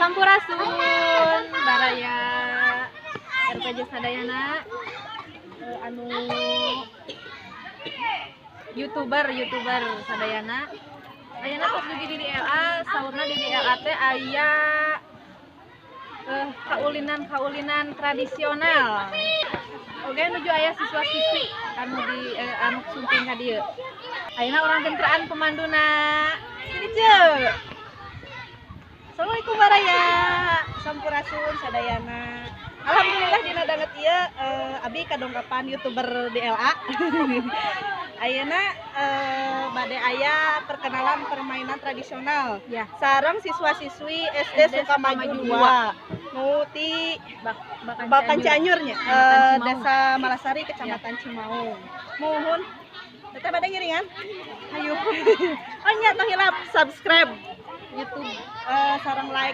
Sampurasun baraya RPJ Sadayana anu YouTuber Sadayana ayeuna tos dugi di DLA saurna di DLA teh aya kaulinan tradisional oge nuju aya siswa-siswi anu di anu sumping ka dieu ayeuna urang tentraan pemanduna sini ceu. Assalamualaikum baraya sampurasun sadayana. Alhamdulillah dina danget ieu abi kadongkapan YouTuber DLA. Ayeuna bade aya perkenalan permainan tradisional. Ya. Sareng siswa-siswi SD Sukamaju 2. Nu ti Bakan Cianjur nya. Desa Malasari Kecamatan Cimaung. Mohon teteh bade ngiringan. Hayu. Oh nya tong hilap subscribe YouTube sareng like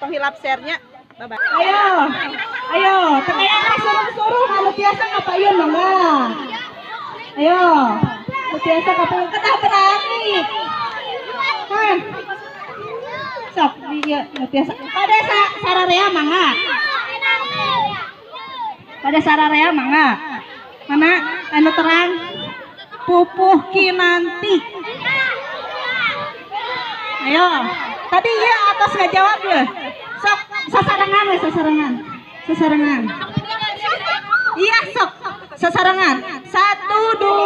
tong hilap share-nya. Bye bye. Ayo, tekayana suruh-suruh anu biasa ngapayun mangga. Ayo. Anu biasa ngapayun kedah berani. Kan. Sok ieu anu biasa. Pada sararea mangga. Pada sararea mangga. Mana anu terang pupuh kinanti. Ayo, tadi ya atas nggak jawab ya. Sok, sasarangan. Iya sok, sasarangan. 1, 2, 3.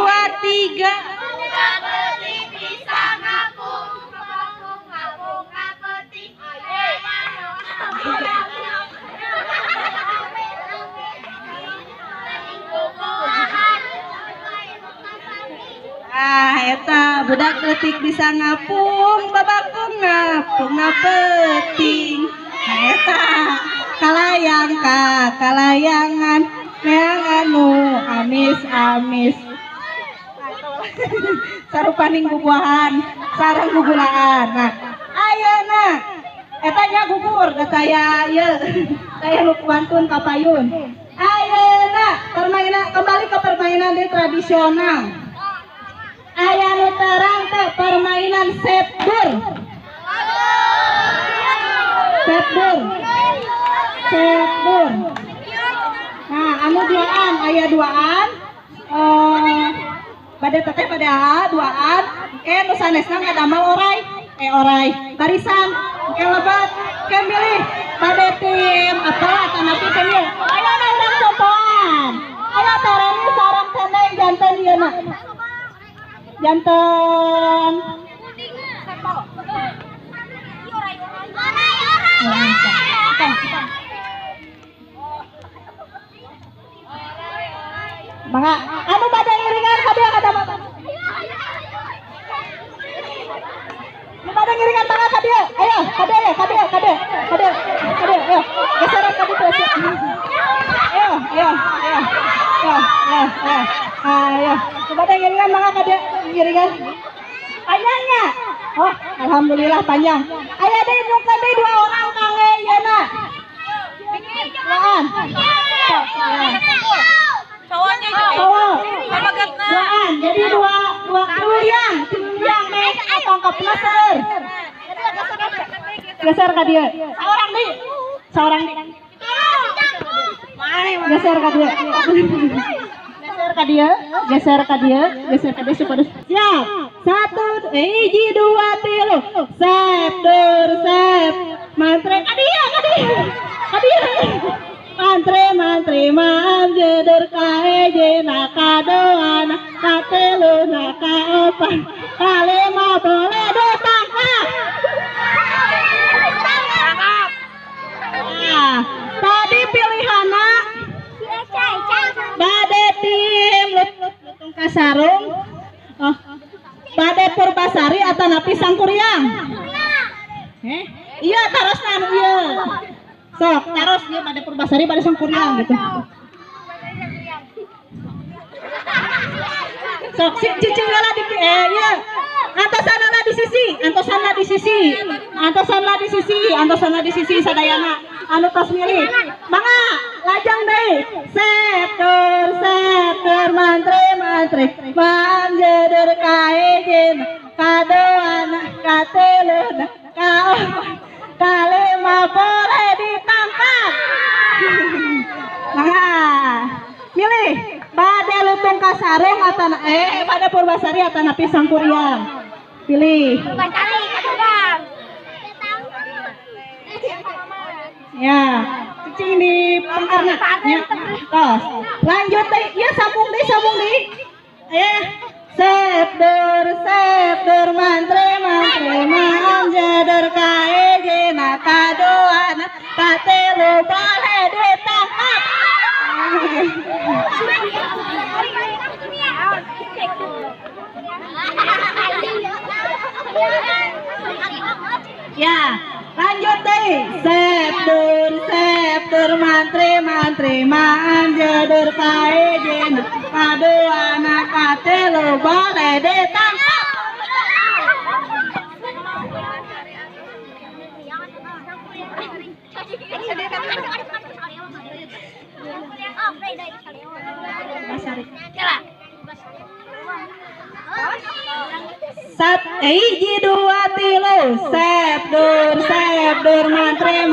Eta budak leutik bisa ngapung babakung ngapeting. Eta kalayangan yang anu amis sarupaning bubuahan sareng gugulaan. Nah ayeuna eta nya gugur da saya ieu saya lukuantun kapayun. Ayeuna permainan kembali ke permainan tradisional. Aya nu terang teh permainan sepdur. Nah, anu duaan, aya duaan. Bade teteh pada duaan. Nu sanesna ngadamel orai. Barisan, lebat, milih. Bade tim apa atanapi teh ieu. Ayeuna urang contohan. Aya tarani sareng teneng janten ieu na. Janten Mangga anu bade ngiringan kabeh kada mata. Nu bade ngiringan mangga kabeh. Ayo, kabeh. Ayo. Geseran kabeh terus. Ayo. Ayo. Nu bade ngiringan mangga kabeh ngiringan. Ayahnya. Oh, alhamdulillah panjang. Aya deui nu kabeh 2 orang kange yeuna. Doan. Cowoknya doan. Jadi dua yang tangkapna seueur. Geser ka dieu. Saorang deui. Geser ka dieu supaya siap. 1 hiji 2 3. Septur. Mantre ka dieu. Mantri maaf jeder kaeje nakadoana katelu nakaopan kalima boleh dotang. Nah, tadi pilihanna bade tim lutung kasarung. Oh, bade Purbasari atau napi Sangkuriang. Iya tarosna anu ieu. Sok, taros dia pada Purbasari pada Sangkuriang gitu. Sok cicing lah di ya. Antosana di sisi sadayana anu tos milih. Mangga lajang deui. Septur mantri panjeder kaejeun kadoana kateleuna kaon kalima boleh ditangkap. Nah, milih bade lutung kasarung atau bade Purbasari atau napi sangkuriang. Pilih. Purbasari kasarung. Ya, cicing di pangkarna. Ya, tos. Lanjut deh, ya sambung deh. Sepdur mantre maam jadar kae jena kadoan katelu boleh ditangkap. Ya, lanjut deh. Sepdur mantre maam jadar kae jena kadoan katelu boleh ditangkap. Hiji dua tilu sepdur mantre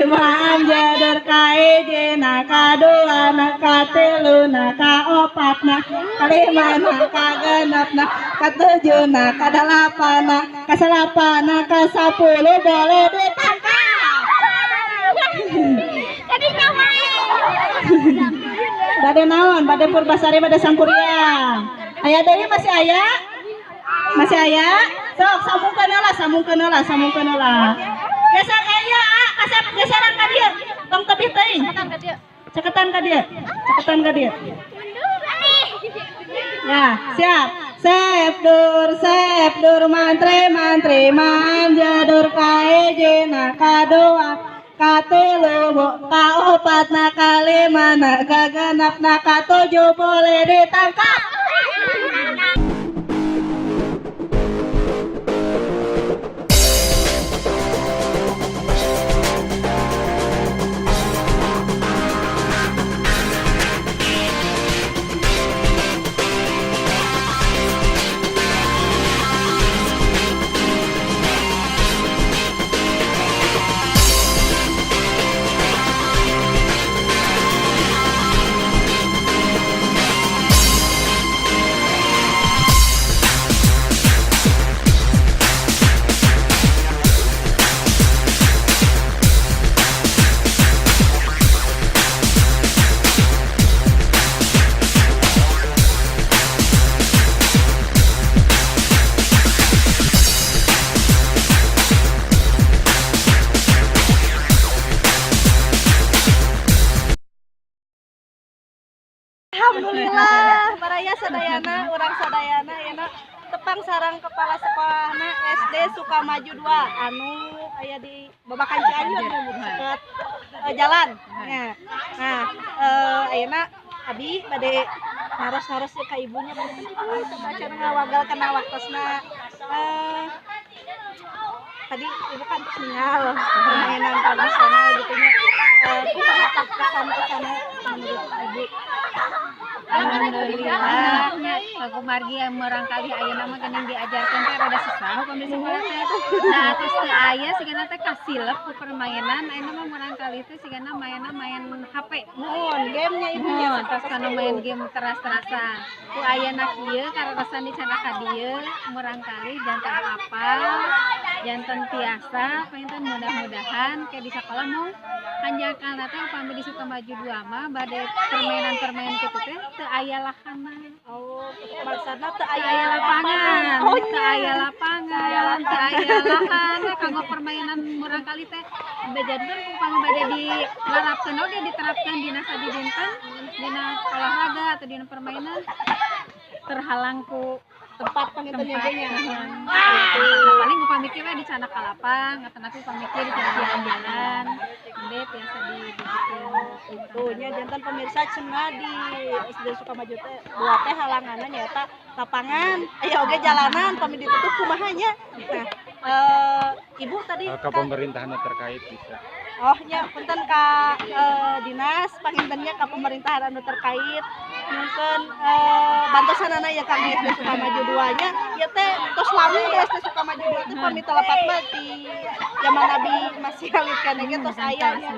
maam jadar kae jena kadoana kateluna kaopatna kalimana kagenepna katujuhna kadalapana kasalapana kasapuluh boleh ditangkap. Bade naon? Bade Purbasari bade sangkuriang. Aya deui masih aya? Masih aya? Sok sambungkeun heula. Geser aya, kasep geseran ka dieu. Tong tebih teuing. Ceketan ka dieu. Ya, siap. Sepdur mantre maam jadur kae jena kadoa katelu kaopatna kalimana kagenepna katujuh boleh ditangkap. Alhamdulillah, baraya sadayana, urang sadayana yana tepang sarang kepala sekolahna SD Sukamaju 2 anu aya di Babakan Cianjur deket jalan. Nah, ayeuna abi bade naros-naros ka ibunya baca ngawagal kana waktosna. Tadi ibu kan tinggal permainan tradisional gitu nya. Kumaha kesan-kesanna menurut ibu? Alhamdulillah, aku margi merangkali ayeuna mah geuning diajarkeun teh rada susah hukum di sekolah teh. Nah, terus teu aya sigana teh kasilep ku permainan, ayeuna mah merangkali teh sigana main HP. Nuhun, gamenya ibunya. Terus kana main game teras-terasan. Ku ayeuna kieu kararasan di cenah ka dieu merangkali janten hafal, janten tiasa, panten mudah-mudahan kayak di sekolah mau hanjakan teh upami di Sukamaju 2 mah bade permainan kitu teh teu aya lahanna. Oh, maksudna teu Aya aya lapangan, Oh, teu aya lapangan, teu aya lahan, kanggo permainan murangkali teh bejanten upami bade dilarapkeun oge diterapkeun dina sadi dinten dina olahraga atau dina permainan terhalang ku tempat pangintennya nya. Paling upami kieu di cana ka lapang atau nanti upami kieu di jalan-jalan ende biasa dibikin Itunya jantan pemirsa cenah di SD Sukamaju teh dua teh halanganna nyaeta lapangan, aya oge jalanan pami ditutup kumaha nya. Nah, ibu tadi ke pemerintahan terkait bisa. Oh nya punten ka dinas pangintennya ka pemerintahan anu terkait mungkin bantosanana ya Kang SD Sukamaju 2-nya ya teh tos lami di SD Sukamaju 2 teh pamit telepat mah di zaman Nabi masih alit kan ge tos aya nya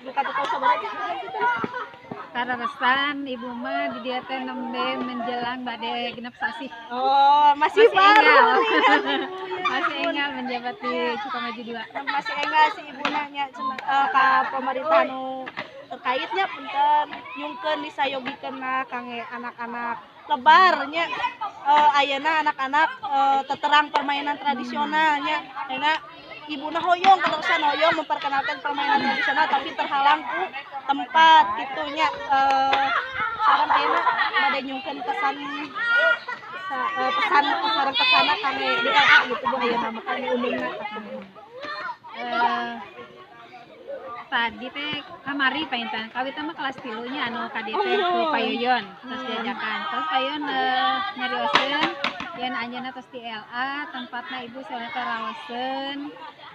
buka teu sabaraha Kararesan ibu mah di dia teh nembe menjelang bade genep sasi. oh masih baru Masih enggak menjabat di Sukamaju 2. masih enggak si ibuna nya ka pemerintah nu terkaitnya punten nyungkeun disayogikeun kangge anak-anak lebarnya ayeuna anak-anak teterang permainan tradisionalnya ayeuna ibuna hoyong keterusan hoyong memperkenalkan permainan tradisional tapi terhalang ku tempat gitunya sareng ayeuna bade nyungkeun pesan sareng kesana kangge di LA gitu Bu ayeuna mah kangge umumna Tadi teh kamari paintan kawit mah kelas 3 nya anu KDT ku Payoyon terus diajakan terus Payoyon nyarioseun yen anjeunna tos di LA tempatna ibu soalnya raoseun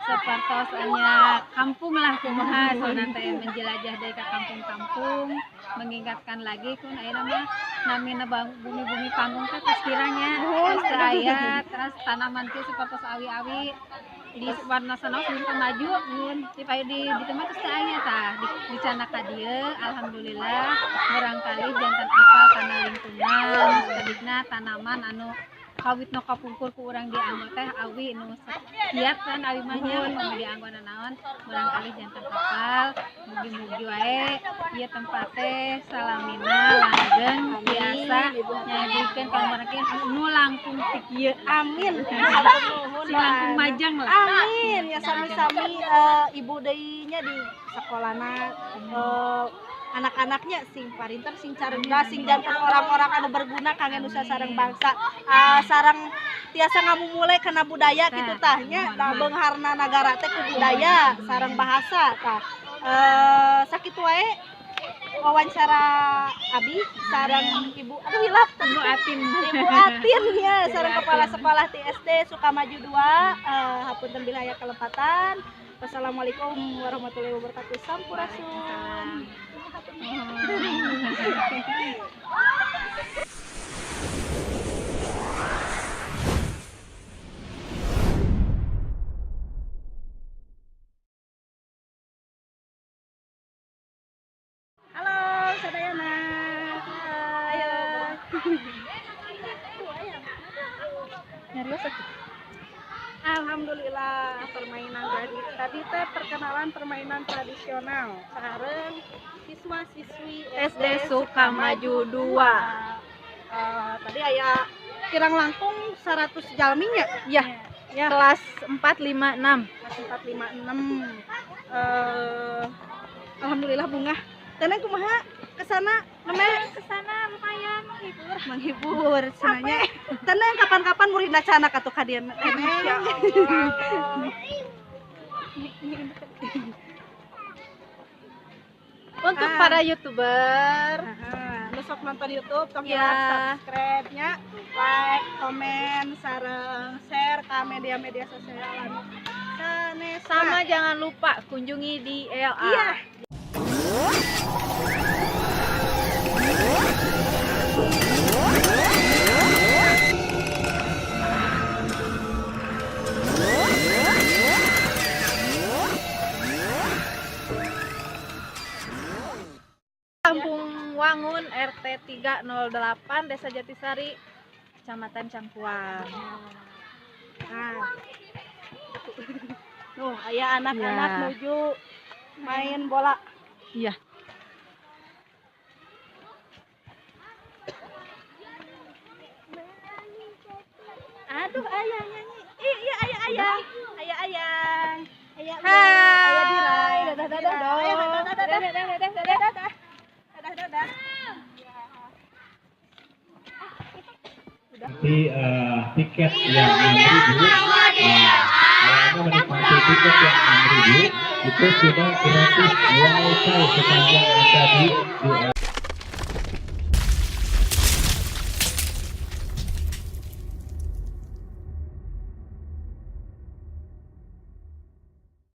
sapertos anya kampung lah kumaha soalna teh menjelajah deui ka kampung-kampung mengingatkan lagi kun ayeuna mah namina bumi-bumi panggung teh tos kiranya tos teu aya terus tanaman teh sapertos awi-awi di warna sana belum maju di payu di tempat terus aya tah di cana ka dieu alhamdulillah barangkali jantan apal kana lingkungan tadina tanaman anu kawit no kapungkur ku urang dianggo teh awi nu kiat kan awi mah nya mun dianggona naon barangkali jantan apal mugi-mugi wae ieu tempat teh salamina langgeng biasa nyadikeun ka mereka nu langkung ti kieu amin si langkung majang lah amin ya sami-sami ibu deui nya di sakolana anak-anaknya sing parinter sing cerdas sing jantan orang-orang anu berguna kangge nusa sareng bangsa sareng tiasa ngamumulai kana budaya kitu tah nya beungharna nagara teh ku budaya sareng bahasa tah sakitu wae wawancara Abi sareng Ibu aduh hilap Ibu Atin ya sareng kepala sekolah di SD Sukamaju 2 hapunten bila aya kelepatan. Wassalamualaikum warahmatullahi wabarakatuh. Sampurasun. Halo, sadayana. Ayo. Nyarios atuh. Alhamdulillah permainan tadi teh perkenalan permainan tradisional sareng siswa-siswi SD Sukamaju 2. Tadi aya kirang langkung 100 jalminya ya. Kelas 456. Kelas 456. Alhamdulillah bunga. Tenang kumaha kesana lumayan menghibur cenanya. Tenang kapan-kapan murid nacana katuh ka dieu. untuk para YouTuber Sok nonton YouTube tong subscribe-nya, like, komen, sareng share ka media-media sosial anu sanes. sama jangan lupa kunjungi di LA. Iya. Kampung Wangun RT 308 Desa Jatisari Kecamatan Cangkuang. Nah. Aya anak-anak nuju main bola. Iya. Aduh, ayah nyanyi. Iya, ayah. Hai. Dirai. Dadah. Nanti tiket yang 6.000 menikmati tiket yang 6.000 itu sudah gratis wifi sepanjang Anda di